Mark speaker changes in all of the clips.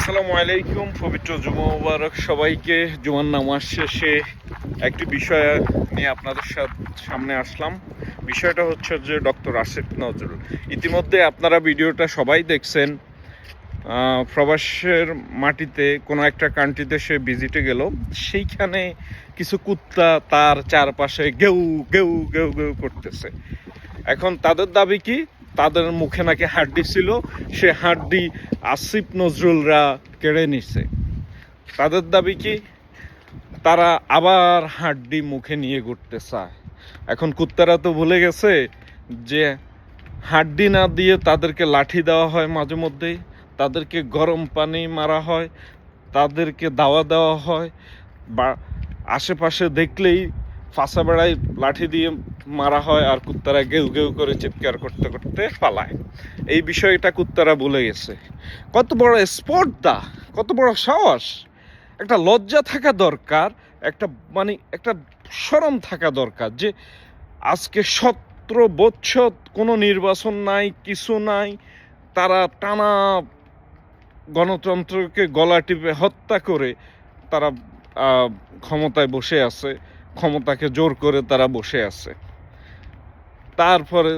Speaker 1: আসসালামু আলাইকুম, পবিত্র জুমা মুবারক সবাইকে। জুমার নামাজ শেষে একটি বিষয় নিয়ে আপনাদের সামনে আসলাম। বিষয়টা হচ্ছে যে ডক্টর আসিফ নজরুল, ইতিমধ্যে আপনারা ভিডিওটা সবাই দেখছেন। প্রবাসের মাটিতে কোনো একটা কান্ট্রিতে সে ভিজিটে গেল, সেইখানে কিছু কুত্তা তার চারপাশে গেউ গেউ গেউ গেউ করতেছে। এখন তাদের দাবি কি? তাদের মুখে নাকি হাড্ডি ছিল, সে হাড্ডি আসিফ নজরুলরা কেড়ে নিছে। তাদের দাবি কি? তারা আবার হাড্ডি মুখে নিয়ে ঘুরতে চায়। এখন কুত্তারা তো ভুলে গেছে যে হাড্ডি না দিয়ে তাদেরকে লাঠি দেওয়া হয়, মাঝে মধ্যেই তাদেরকে গরম পানি মারা হয়, তাদেরকে দাওয়া দেওয়া হয়, বা আশেপাশে দেখলেই ফাঁসা বেড়ায় লাঠি দিয়ে মারা হয়, আর কুত্তারা গেউ গেউ করে চিৎকার করতে করতে পালায়। এই বিষয়টা কুত্তারা ভুলে গেছে। কত বড় স্পর্ধা, কত বড় সাহস! একটা লজ্জা থাকা দরকার, একটা শরম থাকা দরকার যে আজকে 17 বছর কোনো নির্বাচন নাই, কিছু নাই, তারা টানা গণতন্ত্রকে গলা টিপে হত্যা করে তারা ক্ষমতায় বসে আছে, ক্ষমতাকে জোর করে তারা বসে আছে। তারপরে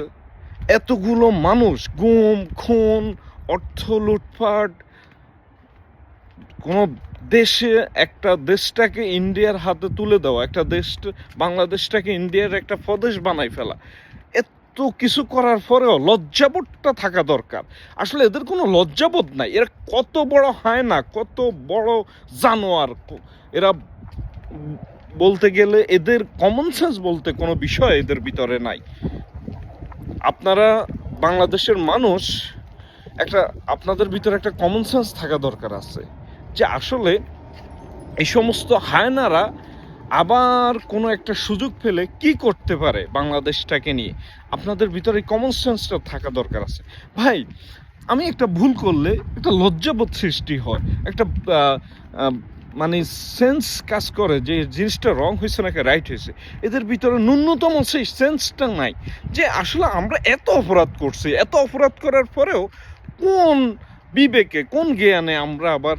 Speaker 1: এতগুলো মানুষ, গুম খুন, অর্থ লুটপাট, কোনো দেশে একটা দেশটাকে ইন্ডিয়ার হাতে তুলে দেওয়া, একটা বাংলাদেশটাকে ইন্ডিয়ার একটা প্রদেশ বানাই ফেলা, এত কিছু করার পরেও লজ্জাবোধটা থাকা দরকার। আসলে এদের কোনো লজ্জাবোধ নাই। এরা কত বড় হায়না, কত বড় জানোয়ার এরা! বলতে গেলে এদের কমন সেন্স বলতে কোনো বিষয় এদের ভিতরে নাই। আপনারা বাংলাদেশের মানুষ, আপনাদের ভিতরে একটা কমন সেন্স থাকা দরকার আছে যে আসলে এই সমস্ত হায়নারা আবার কোনো একটা সুযোগ পেলে কি করতে পারে বাংলাদেশটাকে নিয়ে। আপনাদের ভিতরে কমন সেন্সটা থাকা দরকার আছে। ভাই, আমি একটা ভুল করলে একটা লজ্জাবোধ সৃষ্টি হয়, একটা মানে সেন্স কাজ করে যে জিনিসটা রং হয়েছে নাকি রাইট হয়েছে। এদের ভিতরে ন্যূনতম সেই সেন্সটা নাই যে আসলে আমরা এত অপরাধ করছি, এত অপরাধ করার পরেও কোন বিবেকে, কোন জ্ঞানে আমরা আবার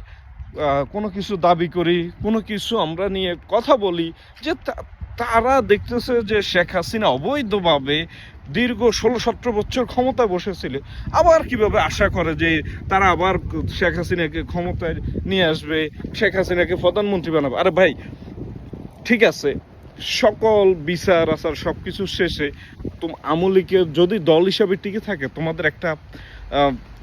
Speaker 1: কোনো কিছু দাবি করি, কোনো কিছু আমরা নিয়ে কথা বলি যে তারা দেখতেছে যে শেখ হাসিনা অবৈধভাবে দীর্ঘ 16-17 বছর ক্ষমতায় বসেছিল, আবার কিভাবে আশা করে যে তারা আবার শেখ হাসিনাকে ক্ষমতায় নিয়ে আসবে, শেখ হাসিনাকে প্রধানমন্ত্রী বানাবে। আরে ভাই, ঠিক আছে, সকল বিচার আচার সব কিছু শেষে আমলিকে যদি দল হিসাবে টিকে থাকে, তোমাদের একটা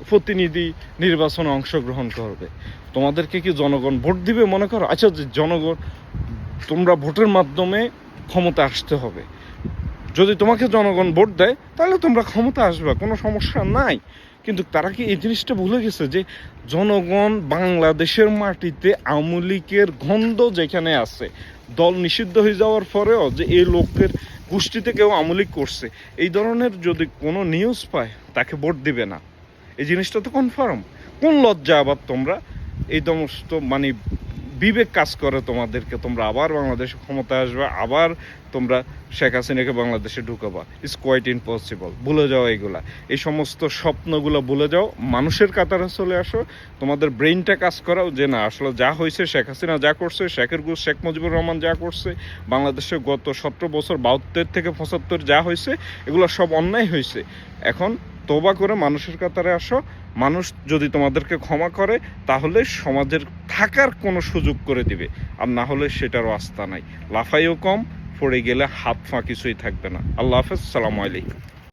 Speaker 1: প্রতিনিধি নির্বাচনে অংশগ্রহণ করবে। তোমাদেরকে কি জনগণ ভোট দিবে মনে করো? আচ্ছা, যে জনগণ, তোমরা ভোটের মাধ্যমে ক্ষমতা আসতে হবে। যদি তোমাকে জনগণ ভোট দেয় তাহলে তোমরা ক্ষমতা আসবে, কোনো সমস্যা নাই। কিন্তু তারা কি এই জিনিসটা ভুলে গেছে যে জনগণ বাংলাদেশের মাটিতে আওয়ামী লীগের গন্ধ যেখানে আছে, দল নিষিদ্ধ হয়ে যাওয়ার পরেও যে এই লোকের গোষ্ঠীতে কেউ আওয়ামী লীগ করছে, এই ধরনের যদি কোনো নিউজ পায় তাকে ভোট দিবে না। এই জিনিসটা তো কনফার্ম। কোন লজ্জা আবার তোমরা এই সমস্ত বিবেক কাজ করে তোমাদেরকে, তোমরা আবার বাংলাদেশে ক্ষমতা আসবে, আবার তোমরা শেখ হাসিনাকে বাংলাদেশে ঢুকাবা। It's quite impossible. ভুলে যাও এইগুলা, এই সমস্ত স্বপ্নগুলো ভুলে যাও, মানুষের কাতারে চলে আসো। তোমাদের ব্রেইনটা কাজ করাও যে না, আসলে যা হয়েছে, শেখ হাসিনা যা করছে, শেখ মুজিবুর রহমান যা করছে, বাংলাদেশে গত 17 বছর 72 থেকে 75 যা হয়েছে, এগুলো সব অন্যায় হয়েছে। এখন তওবা করে মানুষের কাতারে আসো। মানুষ যদি তোমাদেরকে ক্ষমা করে তাহলে সমাজের থাকার কোনো সুযোগ করে দিবে, আর না হলে সেটারও আস্থা নাই। লাফাইও কম, পড়ে গেলে হাত পা কিছুই থাকবে না। আল্লাহ হাফেজ, সালামু আলাইকুম।